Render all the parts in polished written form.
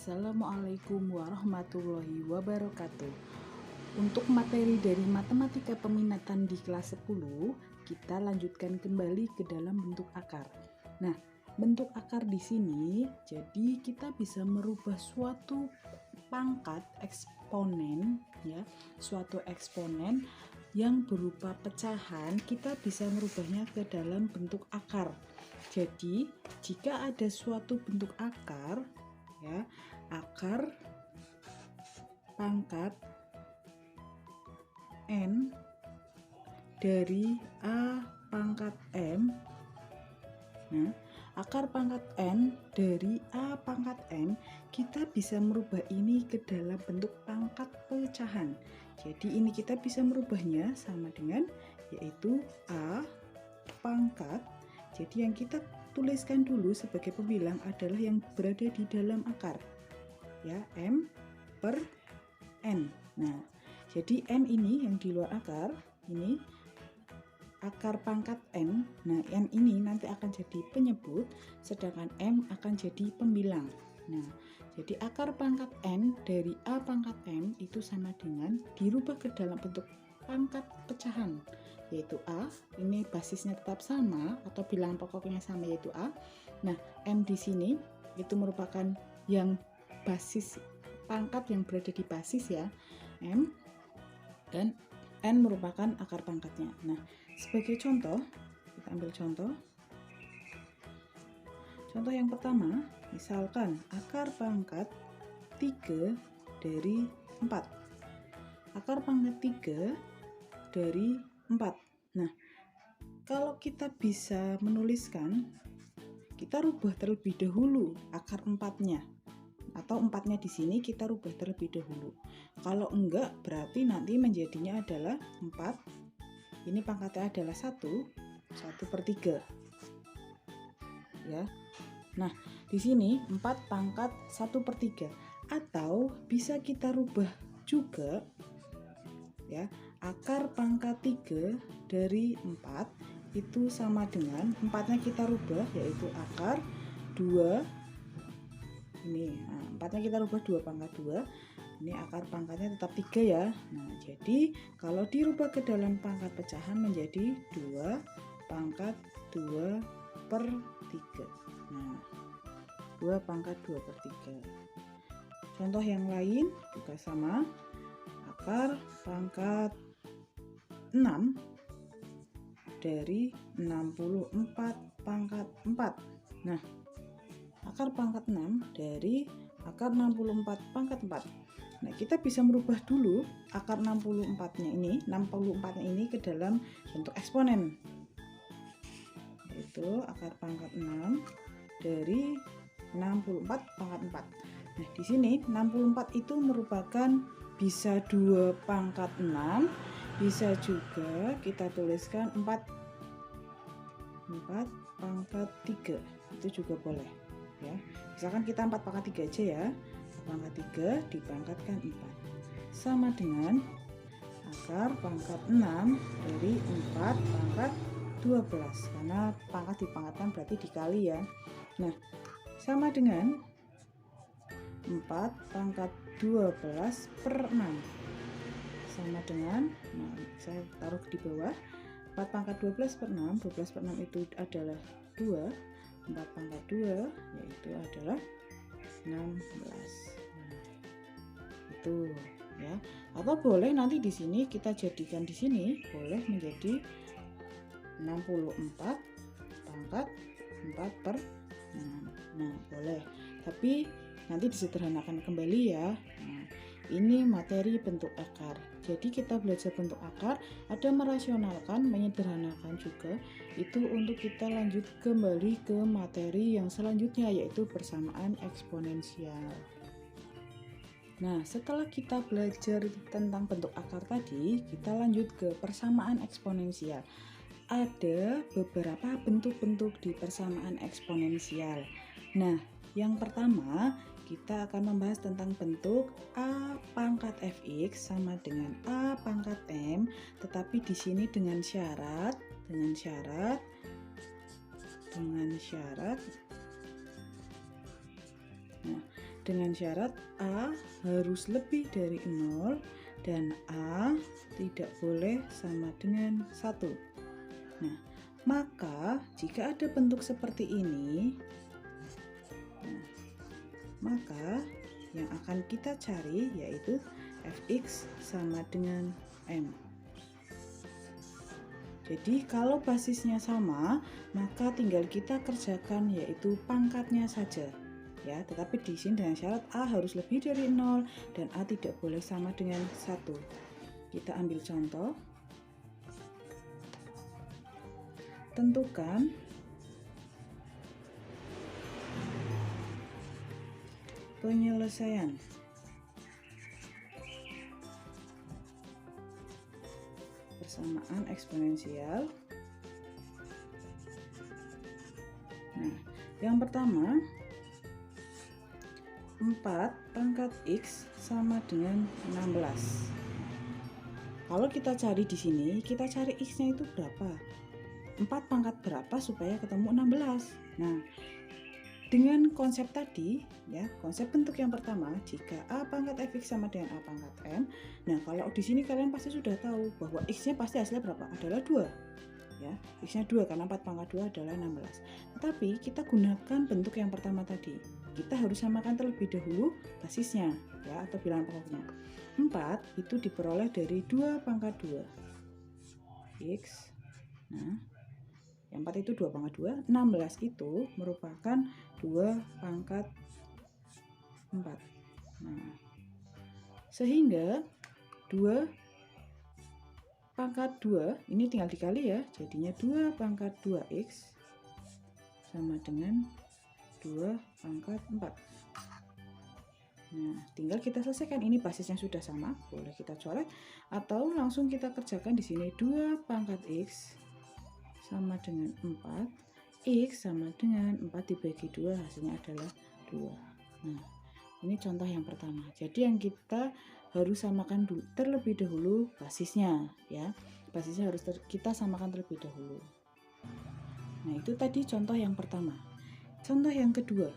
Assalamualaikum warahmatullahi wabarakatuh. Untuk materi dari matematika peminatan di kelas 10, kita lanjutkan kembali ke dalam bentuk akar. Nah, bentuk akar di sini, jadi kita bisa merubah suatu pangkat eksponen, ya, suatu eksponen yang berupa pecahan, kita bisa merubahnya ke dalam bentuk akar. Jadi, jika ada suatu bentuk akar, ya, akar pangkat N dari A pangkat M. Nah, akar pangkat N dari A pangkat M, kita bisa merubah ini ke dalam bentuk pangkat pecahan. Jadi ini kita bisa merubahnya sama dengan yaitu A pangkat. Jadi yang kita tuliskan dulu sebagai pembilang adalah yang berada di dalam akar, ya, M per N. Nah, jadi N ini yang di luar akar, ini akar pangkat N. Nah, N ini nanti akan jadi penyebut, sedangkan M akan jadi pembilang. Nah, jadi akar pangkat N dari A pangkat M itu sama dengan dirubah ke dalam bentuk pangkat pecahan, yaitu A. Ini basisnya tetap sama atau bilangan pokoknya sama, yaitu A. Nah, M di sini itu merupakan yang basis pangkat yang berada di basis, ya, M, dan N merupakan akar pangkatnya. Nah, sebagai contoh, kita ambil contoh. Contoh yang pertama, misalkan akar pangkat 3 dari 4. Akar pangkat 3 dari 4. Nah, kalau kita bisa menuliskan, kita rubah terlebih dahulu akar 4-nya. Atau 4-nya di sini kita rubah terlebih dahulu. Kalau enggak, berarti nanti menjadinya adalah 4. Ini pangkatnya adalah 1 per 3. Ya. Nah, di sini 4 pangkat 1 per 3. Atau bisa kita rubah juga, ya, akar pangkat 3 dari 4 itu sama dengan 4-nya kita rubah, yaitu akar 2. Ini, nah, 4-nya kita rubah 2 pangkat 2. Ini akar pangkatnya tetap 3, ya. Nah, jadi kalau dirubah ke dalam pangkat pecahan menjadi 2 pangkat 2 per 3. Nah, 2 pangkat 2 per 3. Contoh yang lain juga sama. Akar pangkat 6 dari 64 pangkat 4. Nah, akar pangkat 6 dari akar 64 pangkat 4. Nah, kita bisa merubah dulu akar 64-nya ini ke dalam bentuk eksponen, yaitu akar pangkat 6 dari 64 pangkat 4. Nah, di sini 64 itu merupakan bisa 2 pangkat 6, bisa juga kita tuliskan 4 pangkat 3. Itu juga boleh, ya. Misalkan kita 4 pangkat 3 aja, ya. Pangkat 3 dipangkatkan 4 sama dengan akar pangkat 6 dari 4 pangkat 12, karena pangkat dipangkatkan berarti dikali, ya. Nah, sama dengan 4 pangkat 12 per 6 sama dengan, nah, saya taruh di bawah, 4 pangkat 12 per 6, 12 per 6 itu adalah 2, 4 pangkat 2 yaitu adalah 16. Nah, itu, ya. Atau boleh nanti di sini kita jadikan, di sini boleh menjadi 64 pangkat 4 per 6. Nah, boleh. Tapi nanti disederhanakan kembali, ya. Nah, ini materi bentuk akar. Jadi kita belajar bentuk akar, ada merasionalkan, menyederhanakan juga. Itu untuk kita lanjut kembali ke materi yang selanjutnya, yaitu persamaan eksponensial. Nah, setelah kita belajar tentang bentuk akar tadi, kita lanjut ke persamaan eksponensial. Ada beberapa bentuk-bentuk di persamaan eksponensial. Nah, yang pertama kita akan membahas tentang bentuk A pangkat fx sama dengan A pangkat M, tetapi di sini dengan syarat. Nah, dengan syarat A harus lebih dari 0 dan A tidak boleh sama dengan 1. Nah, maka jika ada bentuk seperti ini, maka yang akan kita cari yaitu fx sama dengan m. Jadi kalau basisnya sama, maka tinggal kita kerjakan yaitu pangkatnya saja. Ya, tetapi di sini dengan syarat A harus lebih dari 0 dan A tidak boleh sama dengan 1. Kita ambil contoh. Tentukan penyelesaian. Persamaan eksponensial. Nah, yang pertama 4 pangkat X sama dengan 16. Kalau kita cari di sini, kita cari X-nya itu berapa? 4 pangkat berapa supaya ketemu 16. Nah, dengan konsep tadi, ya, konsep bentuk yang pertama, jika A pangkat Fx sama dengan A pangkat M. Nah, kalau di sini kalian pasti sudah tahu bahwa X-nya pasti hasilnya berapa? Adalah 2. Ya, X-nya 2 karena 4 pangkat 2 adalah 16. Tetapi kita gunakan bentuk yang pertama tadi. Kita harus samakan terlebih dahulu basisnya, ya, atau bilangan pokoknya. 4 itu diperoleh dari 2 pangkat 2 X. Nah, yang 4 itu 2 pangkat 2, 16 itu merupakan 2 pangkat 4. Nah, sehingga 2 pangkat 2 ini tinggal dikali ya, jadinya 2 pangkat 2x sama dengan 2 pangkat 4. Nah, tinggal kita selesaikan, ini basisnya sudah sama, boleh kita coret atau langsung kita kerjakan di sini. 2 pangkat x sama dengan 4, x sama dengan 4 dibagi 2 hasilnya adalah 2. Nah, ini contoh yang pertama. Jadi yang kita harus samakan dulu, terlebih dahulu basisnya, ya. Basisnya harus kita samakan terlebih dahulu. Nah, itu tadi contoh yang pertama. Contoh yang kedua,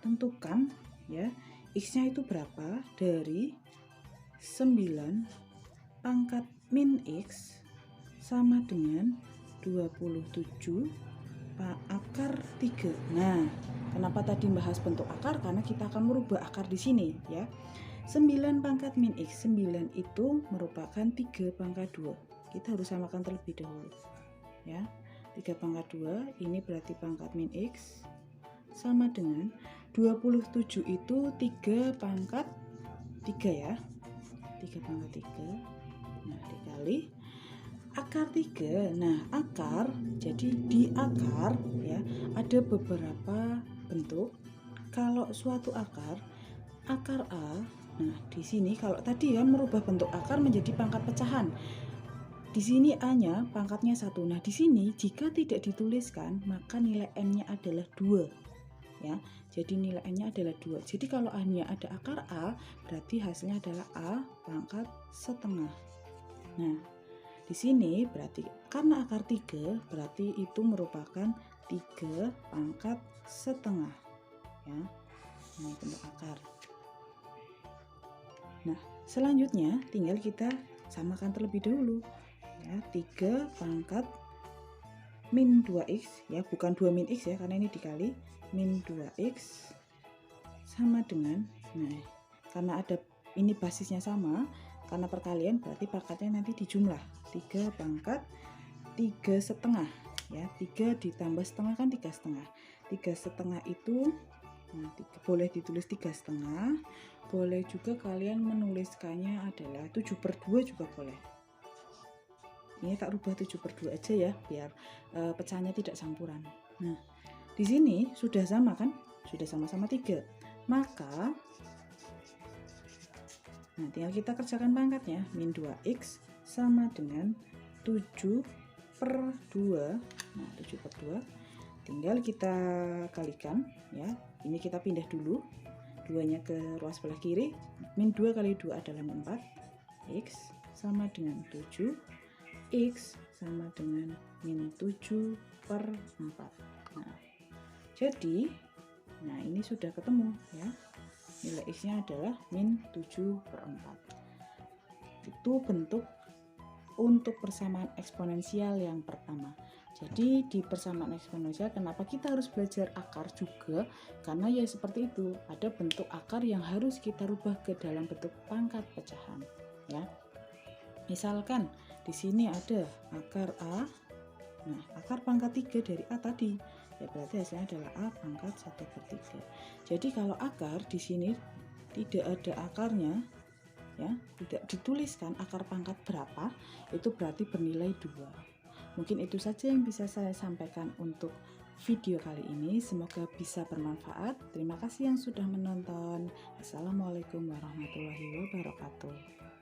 tentukan ya x-nya itu berapa dari 9 pangkat min x sama dengan 27 akar 3. Nah, kenapa tadi bahas bentuk akar? Karena kita akan merubah akar di sini ya. 9 pangkat min x, 9 itu merupakan 3 pangkat 2. Kita harus samakan terlebih dahulu ya. 3 pangkat 2 ini berarti pangkat min x sama dengan 27 itu 3 pangkat 3 ya. 3 pangkat 3. Nah, dikali akar 3. Nah, akar, jadi di akar ya ada beberapa bentuk. Kalau suatu akar A, nah di sini kalau tadi kan merubah bentuk akar menjadi pangkat pecahan. Di sini A-nya pangkatnya 1. Nah, di sini jika tidak dituliskan, maka nilai N-nya adalah 2. Ya. Jadi nilai N-nya adalah 2. Jadi kalau A-nya ada akar A, berarti hasilnya adalah A pangkat setengah. Nah, di sini berarti karena akar 3, berarti itu merupakan 3 pangkat setengah. Ya. Ini bentuk akar. Nah, selanjutnya tinggal kita samakan terlebih dahulu. Ya, 3 pangkat min 2x ya, bukan 2 min x ya, karena ini dikali min 2x sama dengan, nah karena ada ini basisnya sama, karena perkalian berarti pangkatnya nanti dijumlah 3 pangkat 3 setengah ya, 3 ditambah setengah kan 3 setengah. 3 setengah itu nah, boleh ditulis 3 setengah, boleh juga kalian menuliskannya adalah 7/2 juga boleh. Ini tak rubah 7/2 aja ya, biar pecahannya tidak campuran. Nah, di sini sudah sama kan? Sudah sama-sama 3. Maka, nah tinggal kita kerjakan pangkatnya. Min 2x sama dengan 7/2. Nah, 7/2. Tinggal kita kalikan ya. Ini kita pindah dulu. 2-nya ke ruas sebelah kiri. Min 2 kali 2 adalah min 4. X sama dengan 7. X sama dengan min 7/4. Nah, jadi, nah ini ini sudah ketemu ya. Nilai X-nya adalah min 7/4. Itu bentuk untuk persamaan eksponensial yang pertama. Jadi di persamaan eksponensial kenapa kita harus belajar akar juga? Karena ya seperti itu, ada bentuk akar yang harus kita rubah ke dalam bentuk pangkat pecahan ya. Misalkan di sini ada akar A. Nah, akar pangkat 3 dari A tadi ya berarti hasilnya adalah A pangkat 1/3. Jadi kalau akar di sini tidak ada akarnya ya, tidak dituliskan akar pangkat berapa, itu berarti bernilai 2. Mungkin itu saja yang bisa saya sampaikan untuk video kali ini. Semoga bisa bermanfaat. Terima kasih yang sudah menonton. Assalamualaikum warahmatullahi wabarakatuh.